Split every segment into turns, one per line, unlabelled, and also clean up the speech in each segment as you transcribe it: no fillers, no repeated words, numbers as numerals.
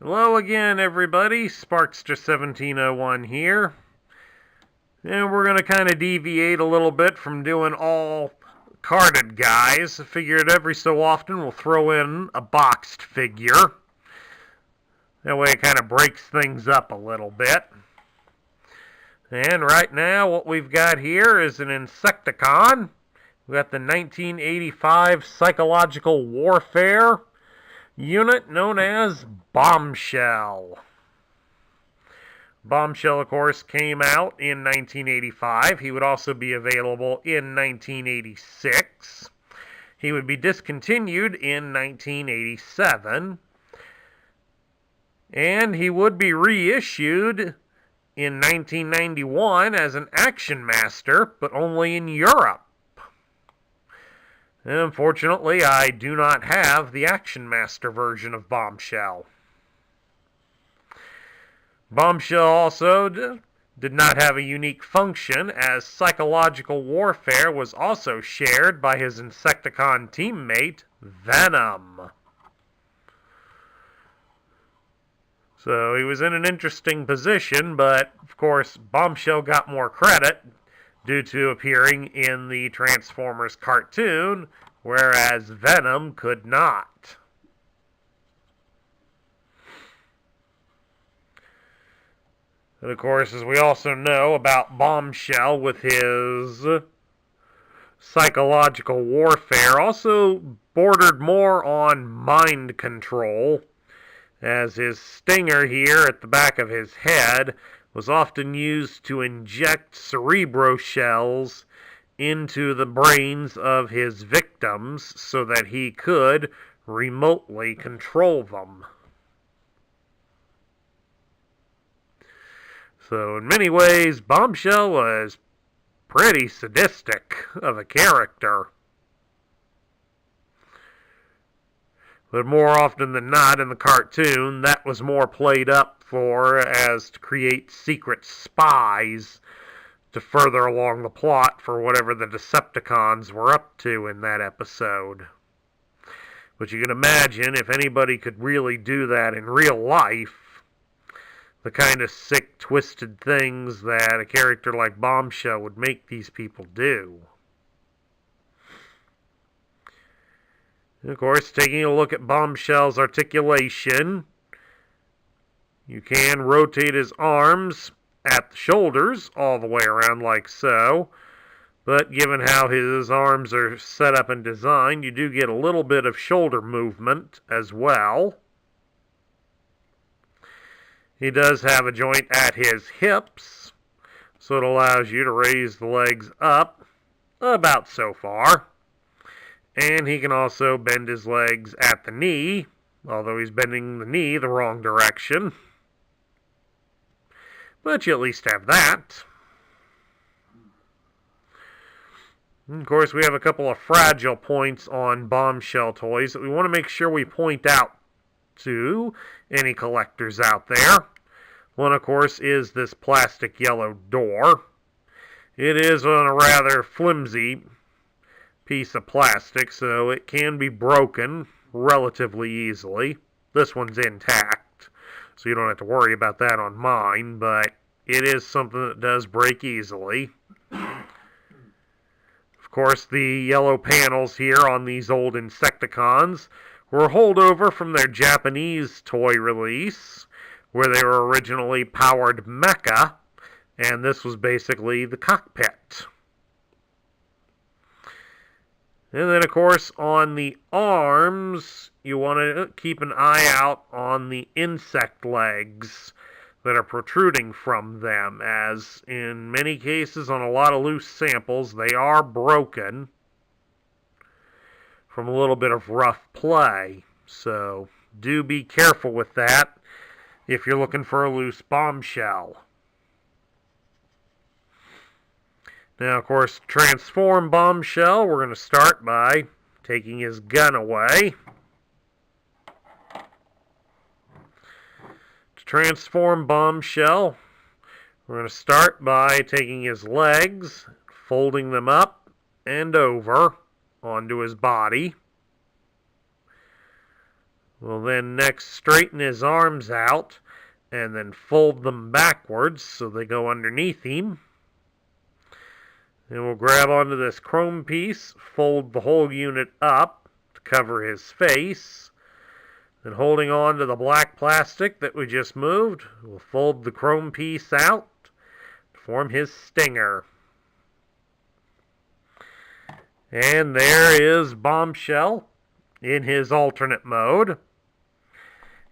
Hello again, everybody. Sparkster1701 here. And we're going to kind of deviate a little bit from doing all carded guys. I figured every so often we'll throw in a boxed figure. That way it kind of breaks things up a little bit. And right now what we've got here is an Insecticon. We've got the 1985 Psychological Warfare unit known as Bombshell. Bombshell, of course, came out in 1985. He would also be available in 1986. He would be discontinued in 1987. And he would be reissued in 1991 as an Action Master, but only in Europe. Unfortunately, I do not have the Action Master version of Bombshell. Bombshell also did not have a unique function, as Psychological Warfare was also shared by his Insecticon teammate, Venom. So he was in an interesting position, but of course Bombshell got more credit due to appearing in the Transformers cartoon, whereas Venom could not. And of course, as we also know about Bombshell with his psychological warfare, also bordered more on mind control, as his stinger here at the back of his head was often used to inject cerebro shells into the brains of his victims so that he could remotely control them. So in many ways, Bombshell was pretty sadistic of a character. But more often than not in the cartoon, that was more played up for as to create secret spies to further along the plot for whatever the Decepticons were up to in that episode. But you can imagine if anybody could really do that in real life, the kind of sick, twisted things that a character like Bombshell would make these people do. And of course, taking a look at Bombshell's articulation, you can rotate his arms at the shoulders all the way around like so. But given how his arms are set up and designed, you do get a little bit of shoulder movement as well. He does have a joint at his hips, so it allows you to raise the legs up about so far. And he can also bend his legs at the knee, although he's bending the knee the wrong direction. But you at least have that. And of course, we have a couple of fragile points on Bombshell toys that we want to make sure we point out to any collectors out there. One, of course, is this plastic yellow door. It is on a rather flimsy piece of plastic, so it can be broken relatively easily. This one's intact, so you don't have to worry about that on mine, but it is something that does break easily. Of course, the yellow panels here on these old Insecticons were holdover from their Japanese toy release, where they were originally powered mecha, and this was basically the cockpit. And then, of course, on the arms, you want to keep an eye out on the insect legs that are protruding from them, as in many cases on a lot of loose samples, they are broken from a little bit of rough play. So do be careful with that if you're looking for a loose Bombshell. Now, of course, to transform Bombshell, we're going to start by taking his gun away. To transform Bombshell, we're going to start by taking his legs, folding them up and over onto his body. We'll then next straighten his arms out and then fold them backwards so they go underneath him. Then we'll grab onto this chrome piece, fold the whole unit up to cover his face. Then holding on to the black plastic that we just moved, we'll fold the chrome piece out to form his stinger. And there is Bombshell in his alternate mode.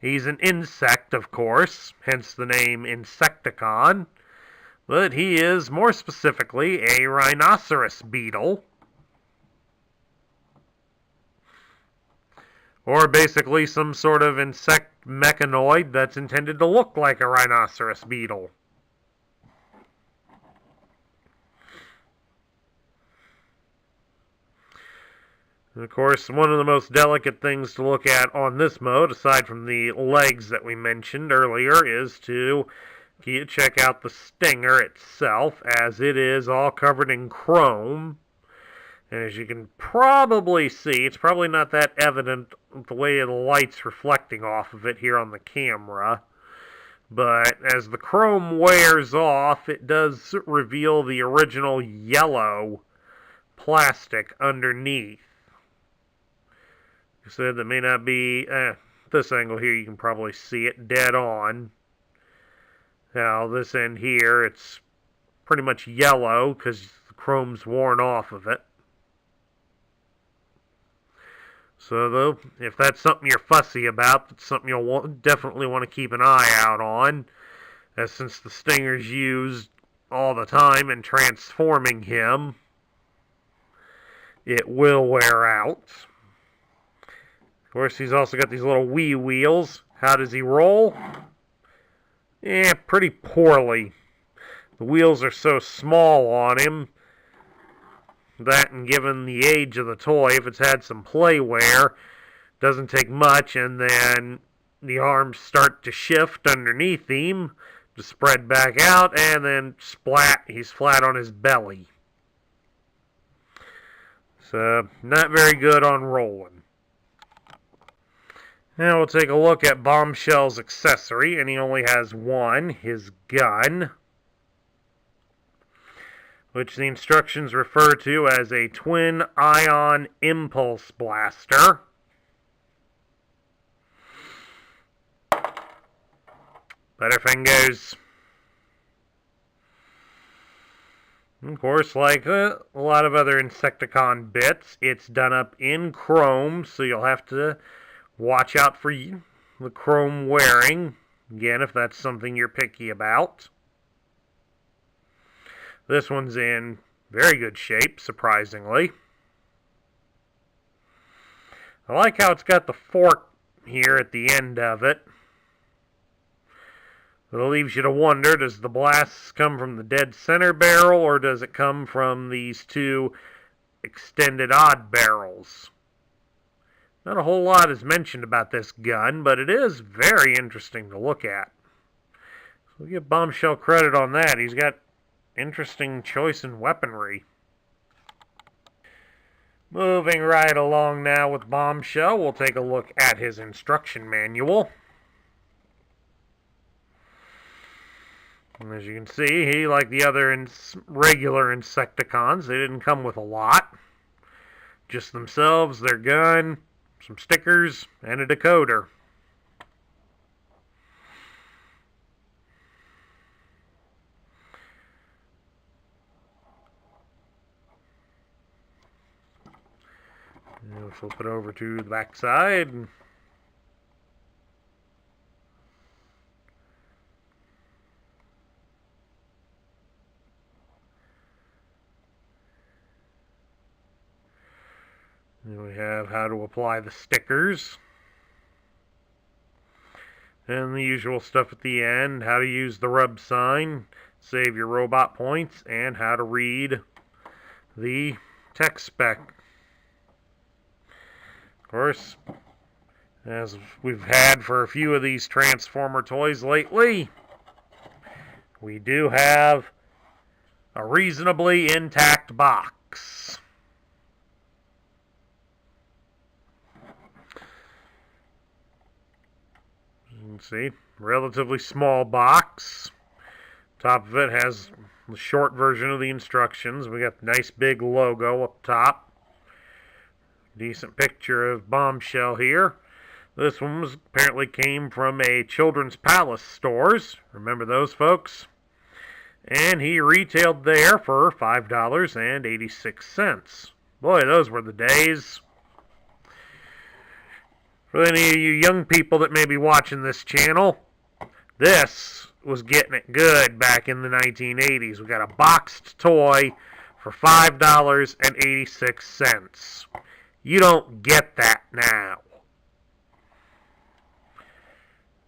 He's an insect, of course, hence the name Insecticon, but he is more specifically a rhinoceros beetle, or basically some sort of insect mechanoid that's intended to look like a rhinoceros beetle. And of course, one of the most delicate things to look at on this mode, aside from the legs that we mentioned earlier, is to check out the stinger itself, as it is all covered in chrome. And as you can probably see, it's probably not that evident the way the light's reflecting off of it here on the camera. But as the chrome wears off, it does reveal the original yellow plastic underneath. I said that may not be, this angle here you can probably see it dead on. Now this end here, it's pretty much yellow because the chrome's worn off of it. So though, if that's something you're fussy about, that's something you'll definitely want to keep an eye out on, as since the stinger's used all the time in transforming him, it will wear out. Of course, he's also got these little wee wheels. How does he roll? Pretty poorly. The wheels are so small on him that, and given the age of the toy, if it's had some play wear, doesn't take much, and then the arms start to shift underneath him to spread back out, and then splat, he's flat on his belly. So, not very good on rolling. Now we'll take a look at Bombshell's accessory, and he only has one, his gun, which the instructions refer to as a twin-ion impulse blaster. Butterfingers. Of course, like a lot of other Insecticon bits, it's done up in chrome, so you'll have to watch out for the chrome wearing, again, if that's something you're picky about. This one's in very good shape, surprisingly. I like how it's got the fork here at the end of it. It leaves you to wonder, does the blast come from the dead center barrel, or does it come from these two extended odd barrels? Not a whole lot is mentioned about this gun, but it is very interesting to look at. So we'll give Bombshell credit on that. He's got interesting choice in weaponry. Moving right along now with Bombshell, we'll take a look at his instruction manual. And as you can see, he, like the other regular Insecticons, they didn't come with a lot. Just themselves, their gun, some stickers, and a decoder. We'll flip it over to the back side. Then we have how to apply the stickers. And the usual stuff at the end, how to use the rub sign, save your robot points, and how to read the text spec. Of course, as we've had for a few of these Transformer toys lately, we do have a reasonably intact box. Let's see, relatively small box. Top of it has the short version of the instructions. We got the nice big logo up top. Decent picture of Bombshell here. This one apparently came from a Children's Palace stores. Remember those, folks? And he retailed there for $5.86. Boy, those were the days. For any of you young people that may be watching this channel, this was getting it good back in the 1980s. We got a boxed toy for $5.86. You don't get that now.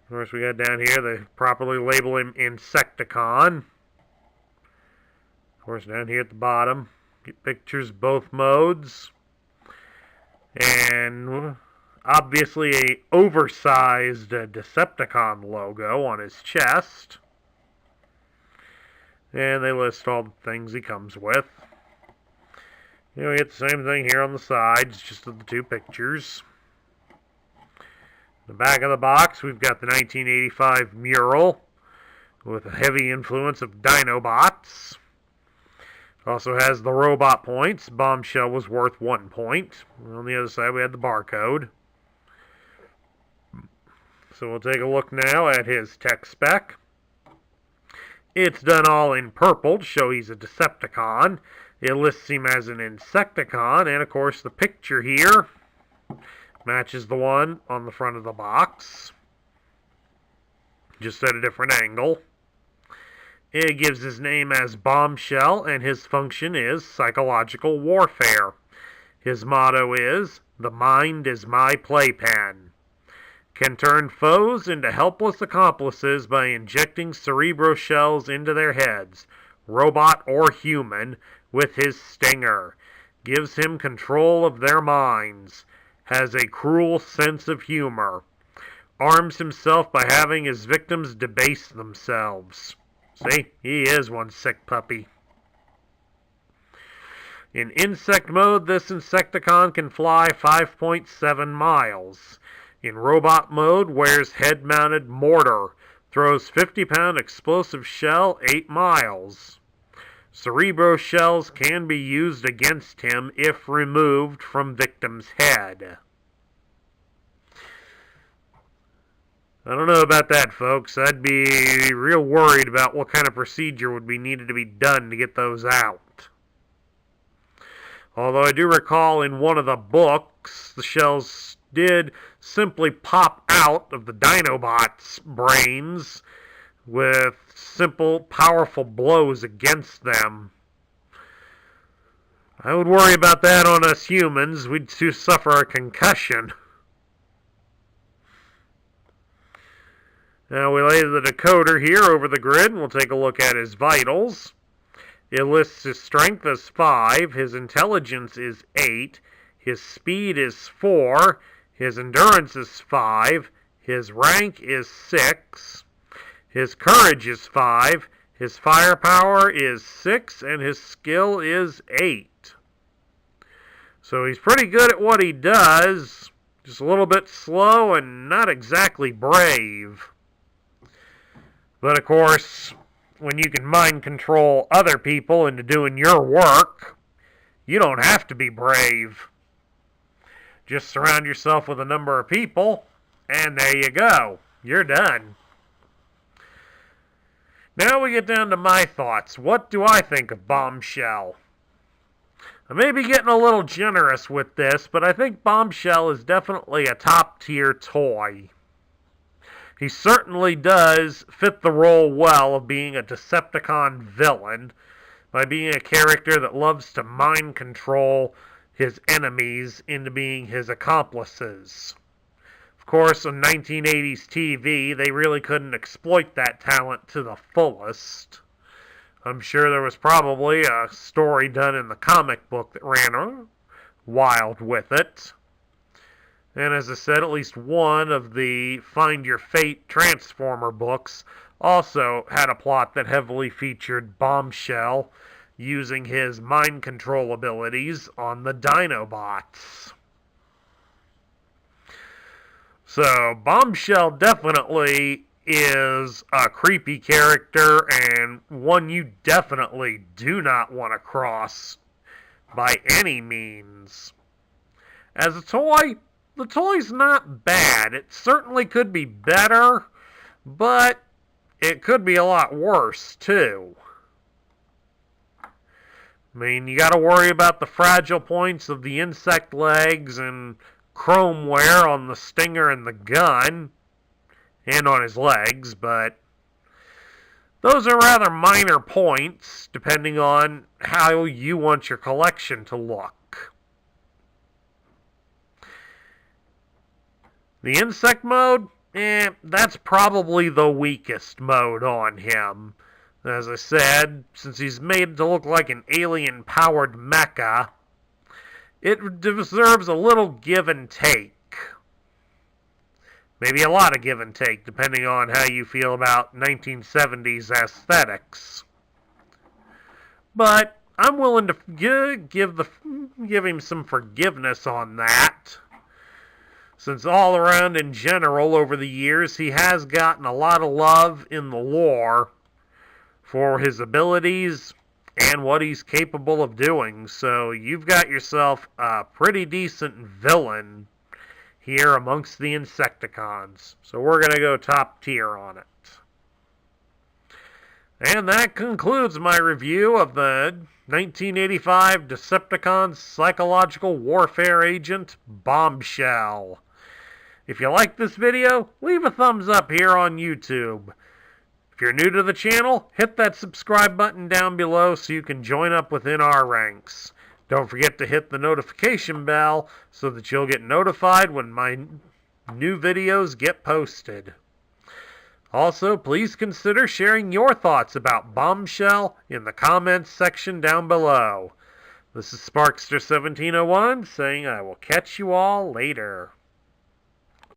Of course, we got down here, they properly label him Insecticon. Of course, down here at the bottom, get pictures both modes. And obviously a oversized Decepticon logo on his chest. And they list all the things he comes with. You know, we get the same thing here on the sides, just of the two pictures. The back of the box, we've got the 1985 mural with a heavy influence of Dinobots. Also has the robot points. Bombshell was worth 1 point. On the other side, we had the barcode. So we'll take a look now at his tech spec. It's done all in purple to show he's a Decepticon. It lists him as an Insecticon, and of course the picture here matches the one on the front of the box, just at a different angle. It gives his name as Bombshell, and his function is psychological warfare. His motto is, "The mind is my playpen." Can turn foes into helpless accomplices by injecting cerebro shells into their heads, robot or human, with his stinger. Gives him control of their minds. Has a cruel sense of humor. Arms himself by having his victims debase themselves. See, he is one sick puppy. In insect mode, this Insecticon can fly 5.7 miles. In robot mode, wears head-mounted mortar. Throws 50-pound explosive shell 8 miles. Cerebro shells can be used against him if removed from victim's head. I don't know about that, folks. I'd be real worried about what kind of procedure would be needed to be done to get those out. Although I do recall in one of the books, the shells did simply pop out of the Dinobots' brains with simple, powerful blows against them. I would worry about that on us humans. We'd suffer a concussion. Now we lay the decoder here over the grid, and we'll take a look at his vitals. It lists his strength as 5, his intelligence is 8, his speed is 4, his endurance is 5, his rank is 6, his courage is 5, his firepower is 6, and his skill is 8. So he's pretty good at what he does, just a little bit slow and not exactly brave. But of course, when you can mind control other people into doing your work, you don't have to be brave. Just surround yourself with a number of people, and there you go. You're done. Now we get down to my thoughts. What do I think of Bombshell? I may be getting a little generous with this, but I think Bombshell is definitely a top-tier toy. He certainly does fit the role well of being a Decepticon villain, by being a character that loves to mind control his enemies into being his accomplices. Of course, on 1980s TV, they really couldn't exploit that talent to the fullest. I'm sure there was probably a story done in the comic book that ran wild with it. And as I said, at least one of the Find Your Fate Transformer books also had a plot that heavily featured Bombshell using his mind control abilities on the Dinobots. So, Bombshell definitely is a creepy character and one you definitely do not want to cross by any means. As a toy, the toy's not bad. It certainly could be better, but it could be a lot worse, too. I mean, you gotta worry about the fragile points of the insect legs and chrome wear on the stinger and the gun, and on his legs, but those are rather minor points, depending on how you want your collection to look. The insect mode, that's probably the weakest mode on him. As I said, since he's made to look like an alien-powered mecha, it deserves a little give and take. Maybe a lot of give and take, depending on how you feel about 1970s aesthetics. But I'm willing to give him some forgiveness on that, since all around in general over the years he has gotten a lot of love in the lore for his abilities and what he's capable of doing. So you've got yourself a pretty decent villain here amongst the Insecticons. So we're going to go top tier on it. And that concludes my review of the 1985 Decepticons Psychological Warfare Agent Bombshell. If you like this video, leave a thumbs up here on YouTube. If you're new to the channel, hit that subscribe button down below so you can join up within our ranks. Don't forget to hit the notification bell so that you'll get notified when my new videos get posted. Also, please consider sharing your thoughts about Bombshell in the comments section down below. This is Sparkster1701 saying I will catch you all later.